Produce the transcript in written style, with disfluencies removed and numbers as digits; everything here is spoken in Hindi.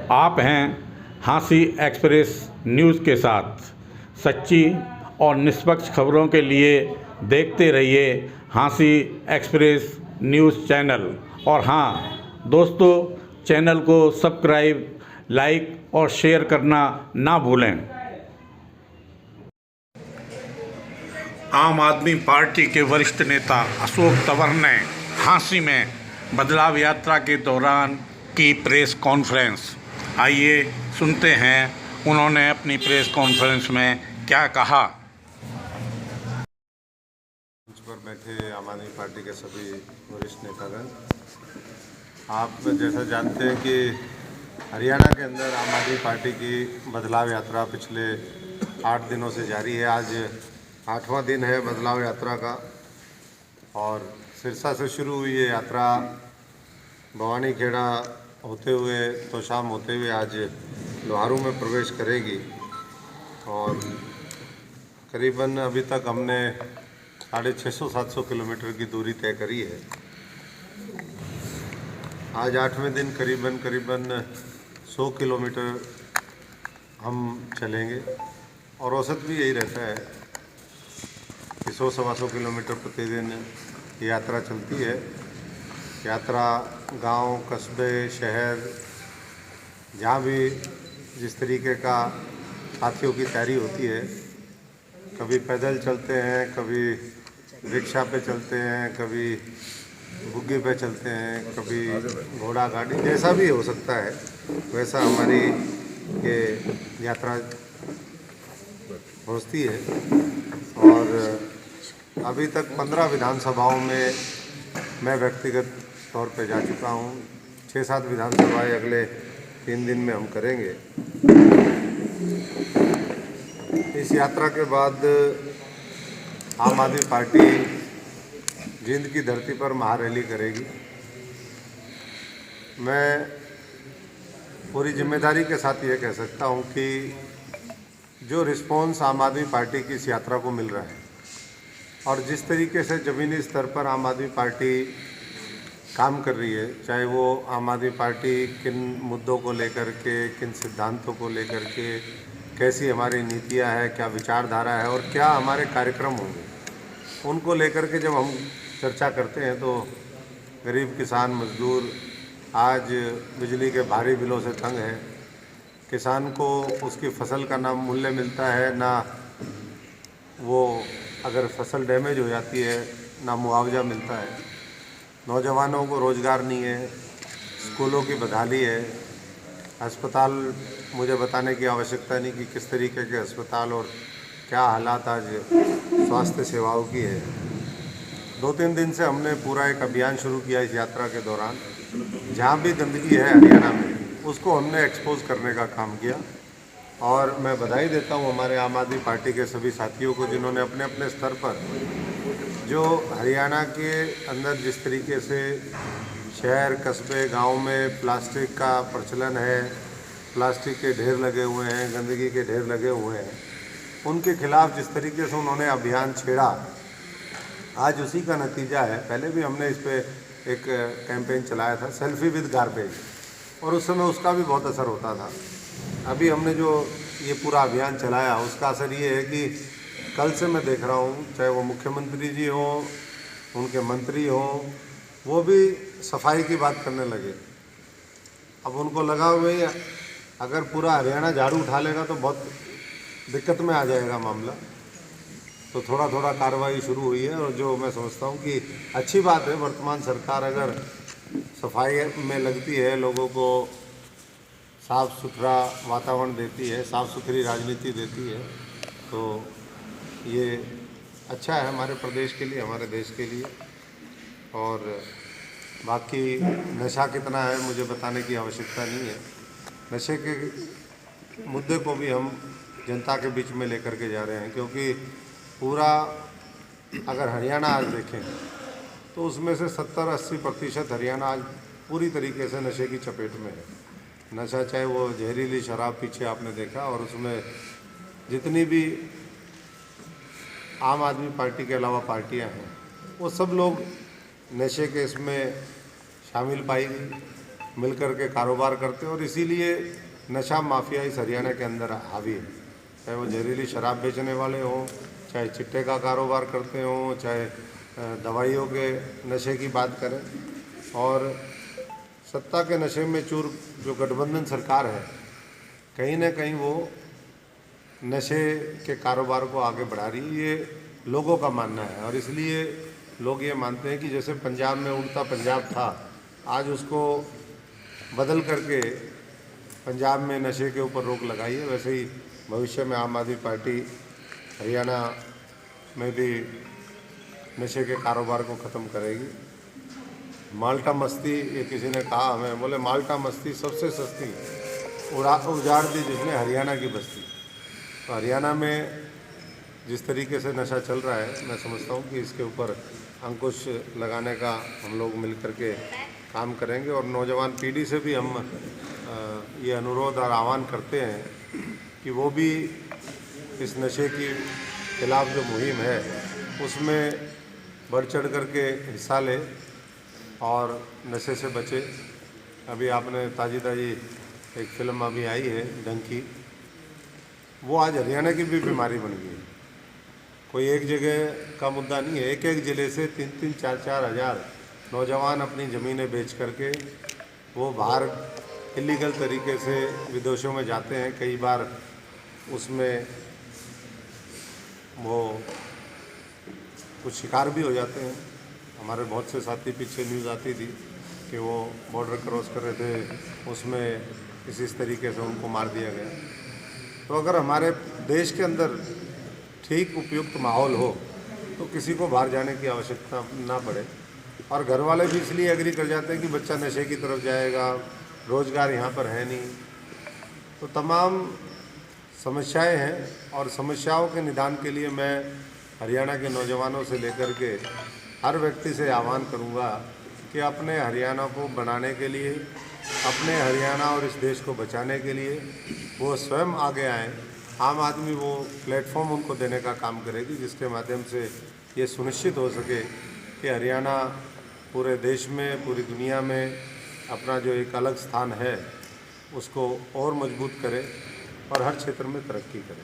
आप हैं हाँसी एक्सप्रेस न्यूज़ के साथ। सच्ची और निष्पक्ष खबरों के लिए देखते रहिए हाँसी एक्सप्रेस न्यूज़ चैनल। और हाँ दोस्तों, चैनल को सब्सक्राइब, लाइक और शेयर करना ना भूलें। आम आदमी पार्टी के वरिष्ठ नेता अशोक तंवर ने हाँसी में बदलाव यात्रा के दौरान की प्रेस कॉन्फ्रेंस। आइए सुनते हैं उन्होंने अपनी प्रेस कॉन्फ्रेंस में क्या कहा। मंच पर बैठे आम आदमी पार्टी के सभी वरिष्ठ नेतागण, आप जैसा जानते हैं कि हरियाणा के अंदर आम आदमी पार्टी की बदलाव यात्रा पिछले 8 दिनों से जारी है। आज 8वां दिन है बदलाव यात्रा का और सिरसा से शुरू हुई ये यात्रा भवानी खेड़ा होते हुए तोशाम होते हुए आज लोहारू में प्रवेश करेगी। और करीबन अभी तक हमने 650-700 किलोमीटर की दूरी तय करी है। आज 8वें दिन करीबन 100 किलोमीटर हम चलेंगे और औसत भी यही रहता है कि 100-125 किलोमीटर प्रतिदिन यात्रा चलती है। यात्रा गांव, कस्बे, शहर, जहाँ भी जिस तरीके का साथियों की तैयारी होती है, कभी पैदल चलते हैं, कभी रिक्शा पे चलते हैं, कभी बुग्गी पे चलते हैं, कभी घोड़ा गाड़ी, जैसा भी हो सकता है वैसा हमारी ये यात्रा पहुँचती है। और अभी तक 15 विधानसभाओं में मैं व्यक्तिगत तौर पे जा चुका हूँ। 6-7 विधानसभाएं अगले 3 दिन में हम करेंगे। इस यात्रा के बाद आम आदमी पार्टी जींद की धरती पर महारैली करेगी। मैं पूरी जिम्मेदारी के साथ ये कह सकता हूँ कि जो रिस्पॉन्स आम आदमी पार्टी की इस यात्रा को मिल रहा है और जिस तरीके से ज़मीनी स्तर पर आम आदमी पार्टी काम कर रही है, चाहे वो आम आदमी पार्टी किन मुद्दों को लेकर के, किन सिद्धांतों को लेकर के, कैसी हमारी नीतियां हैं, क्या विचारधारा है और क्या हमारे कार्यक्रम होंगे, उनको लेकर के जब हम चर्चा करते हैं तो गरीब किसान मजदूर आज बिजली के भारी बिलों से तंग है। किसान को उसकी फसल का ना मूल्य मिलता है, ना वो अगर फसल डैमेज हो जाती है ना मुआवजा मिलता है। नौजवानों को रोज़गार नहीं है, स्कूलों की बदहाली है, अस्पताल मुझे बताने की आवश्यकता नहीं कि किस तरीके के अस्पताल और क्या हालात आज स्वास्थ्य सेवाओं की है। 2-3 दिन से हमने पूरा एक अभियान शुरू किया इस यात्रा के दौरान। जहाँ भी गंदगी है हरियाणा में उसको हमने एक्सपोज करने का काम किया। और मैं बधाई देता हूँ हमारे आम आदमी पार्टी के सभी साथियों को जिन्होंने अपने अपने स्तर पर जो हरियाणा के अंदर जिस तरीके से शहर, कस्बे, गांव में प्लास्टिक का प्रचलन है, प्लास्टिक के ढेर लगे हुए हैं, गंदगी के ढेर लगे हुए हैं, उनके खिलाफ जिस तरीके से उन्होंने अभियान छेड़ा, आज उसी का नतीजा है। पहले भी हमने इस पर एक कैंपेन चलाया था, सेल्फी विद गार्बेज, और उस समय उसका भी बहुत असर होता था। अभी हमने जो ये पूरा अभियान चलाया उसका असर ये है कि कल से मैं देख रहा हूँ, चाहे वो मुख्यमंत्री जी हों, उनके मंत्री हों, वो भी सफाई की बात करने लगे। अब उनको लगा भाई अगर पूरा हरियाणा झाड़ू उठा लेगा तो बहुत दिक्कत में आ जाएगा मामला। तो थोड़ा थोड़ा कार्रवाई शुरू हुई है और जो मैं समझता हूँ कि अच्छी बात है। वर्तमान सरकार अगर सफाई में लगती है, लोगों को साफ़ सुथरा वातावरण देती है, साफ़ सुथरी राजनीति देती है, तो ये अच्छा है हमारे प्रदेश के लिए, हमारे देश के लिए। और बाकी नशा कितना है मुझे बताने की आवश्यकता नहीं है। नशे के मुद्दे को भी हम जनता के बीच में लेकर के जा रहे हैं, क्योंकि पूरा अगर हरियाणा आज देखें तो उसमें से 70-80% हरियाणा आज पूरी तरीके से नशे की चपेट में है। नशा चाहे वो जहरीली शराब पीछे आपने देखा, और उसमें जितनी भी आम आदमी पार्टी के अलावा पार्टियां हैं वो सब लोग नशे के इसमें शामिल पाई गई। मिलकर के कारोबार करते हैं और इसीलिए नशा माफिया इस हरियाणा के अंदर हावी है। चाहे वो जहरीली शराब बेचने वाले हों, चाहे चिट्टे का कारोबार करते हों, चाहे दवाइयों के नशे की बात करें। और सत्ता के नशे में चूर जो गठबंधन सरकार है, कहीं ना कहीं वो नशे के कारोबार को आगे बढ़ा रही है, ये लोगों का मानना है। और इसलिए लोग ये मानते हैं कि जैसे पंजाब में उड़ता पंजाब था, आज उसको बदल करके पंजाब में नशे के ऊपर रोक लगाई है, वैसे ही भविष्य में आम आदमी पार्टी हरियाणा में भी नशे के कारोबार को ख़त्म करेगी। माल्टा मस्ती, ये किसी ने कहा हमें, बोले माल्टा मस्ती सबसे सस्ती उजाड़ दी जिसने हरियाणा की बस्ती। तो हरियाणा में जिस तरीके से नशा चल रहा है, मैं समझता हूँ कि इसके ऊपर अंकुश लगाने का हम लोग मिल कर के काम करेंगे। और नौजवान पीढ़ी से भी हम ये अनुरोध और आह्वान करते हैं कि वो भी इस नशे की खिलाफ जो मुहिम है उसमें बढ़ चढ़ कर के हिस्सा ले और नशे से बचे। अभी आपने ताजी एक फ़िल्म अभी आई है डंकी, वो आज हरियाणा की भी बीमारी बन गई है। कोई एक जगह का मुद्दा नहीं है, एक एक ज़िले से 3-3, 4-4 हज़ार नौजवान अपनी ज़मीनें बेच करके वो बाहर इलीगल तरीके से विदेशों में जाते हैं। कई बार उसमें वो कुछ शिकार भी हो जाते हैं। हमारे बहुत से साथी, पीछे न्यूज़ आती थी कि वो बॉर्डर क्रॉस कर रहे थे, उसमें इस तरीके से उनको मार दिया गया। तो अगर हमारे देश के अंदर ठीक उपयुक्त माहौल हो तो किसी को बाहर जाने की आवश्यकता ना पड़े। और घर वाले भी इसलिए एग्री कर जाते हैं कि बच्चा नशे की तरफ जाएगा, रोज़गार यहाँ पर है नहीं। तो तमाम समस्याएं हैं और समस्याओं के निदान के लिए मैं हरियाणा के नौजवानों से लेकर के हर व्यक्ति से आह्वान करूँगा कि अपने हरियाणा को बनाने के लिए, अपने हरियाणा और इस देश को बचाने के लिए वो स्वयं आगे आएँ। आम आदमी वो प्लेटफॉर्म उनको देने का काम करेगी जिसके माध्यम से ये सुनिश्चित हो सके कि हरियाणा पूरे देश में, पूरी दुनिया में अपना जो एक अलग स्थान है उसको और मजबूत करे और हर क्षेत्र में तरक्की करे।